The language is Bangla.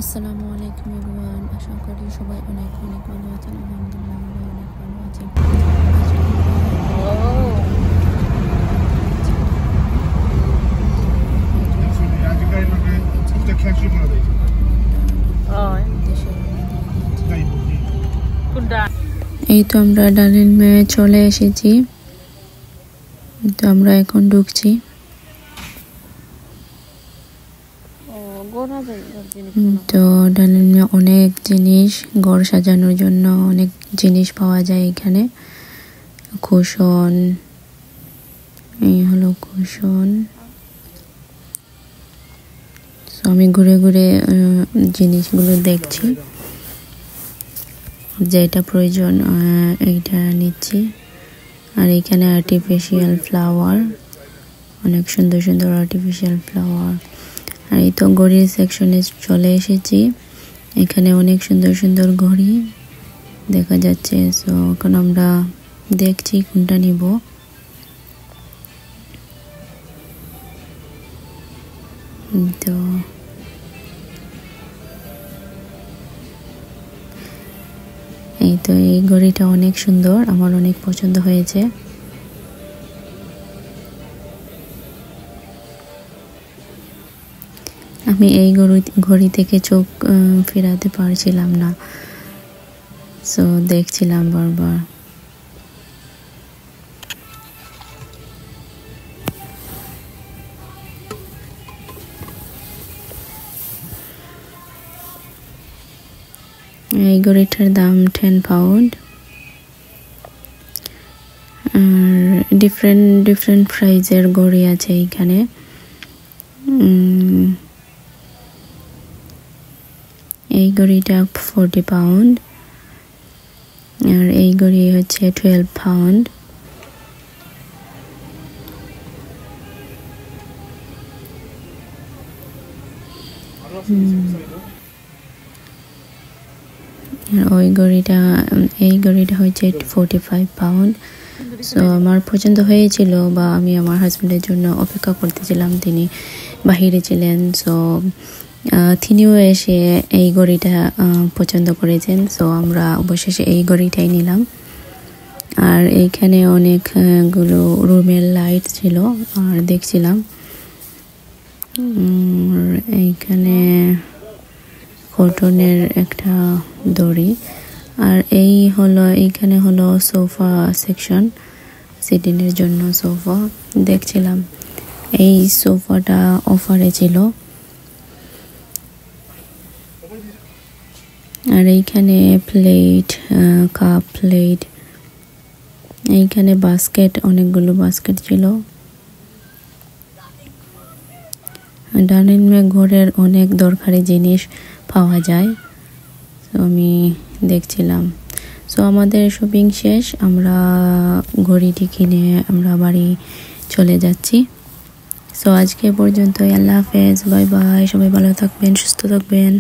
আসসালামু আলাইকুম এভরিওয়ান, আশা করি সবাই অনেক অনেক ভালো আছেন। আলহামদুলিল্লাহ আমরা অনেক ভালো আছি। এই তো আমরা ডালিল মেয়ে চলে এসেছি, তো আমরা এখন ঢুকছি। তো ডালিল অনেক জিনিস, ঘর সাজানোর জন্য অনেক জিনিস পাওয়া যায় এখানে। কুশন, এই হলো কুশন। আমি ঘুরে ঘুরে জিনিসগুলো দেখছি, যেটা প্রয়োজন এইটা নিচ্ছি। আর এখানে আর্টিফিশিয়াল ফ্লাওয়ার, অনেক সুন্দর সুন্দর আর্টিফিশিয়াল ফ্লাওয়ার। আর এই তো ঘড়ির সেকশনে চলে এসেছি, এখানে অনেক সুন্দর সুন্দর ঘড়ি দেখা যাচ্ছে। সো এখন আমরা দেখছি কোনটা নিব। তো এই ঘড়িটা অনেক সুন্দর, আমার অনেক পছন্দ হয়েছে। আমি এই ঘড়ি থেকে চোখ ফেরাতে পারছিলাম না, সো দেখছিলাম বারবার। এই ঘড়িটার দাম 10 পাউন্ড। আর ডিফারেন্ট প্রাইজের ঘড়ি আছে এইখানে। এই ঘড়িটা 40 পাউন্ড, আর এই ঘড়ি হচ্ছে 12 পাউন্ড। এই ঘড়িটা হচ্ছে 45 পাউন্ড। সো আমার পছন্দ হয়েছিল, বা আমি আমার হাজবেন্ডের জন্য অপেক্ষা করতেছিলাম, তিনি বাহিরে ছিলেন। সো তিনিও এসে এই ঘড়িটা পছন্দ করেছেন। সো আমরা অবশেষে এই ঘড়িটাই নিলাম। আর এইখানে অনেকগুলো রুমের লাইট ছিল, আর দেখছিলাম। এইখানে কটনের একটা দড়ি। আর এইখানে হলো সোফা সেকশন, সিটিংয়ের জন্য সোফা দেখছিলাম। এই সোফাটা অফারে ছিল। আর এইখানে প্লেট, কাপ প্লেট, এইখানে বাস্কেট, অনেকগুলো বাস্কেট ছিল। ডাইনিং ঘরের অনেক দরকারি জিনিস পাওয়া যায়, তো আমি দেখছিলাম। সো আমাদের শপিং শেষ, আমরা ঘড়িটি কিনে আমরা বাড়ি চলে যাচ্ছি। সো আজকে পর্যন্ত, আল্লাহ হাফেজ, বাই বাই। সবাই ভালো থাকবেন, সুস্থ থাকবেন।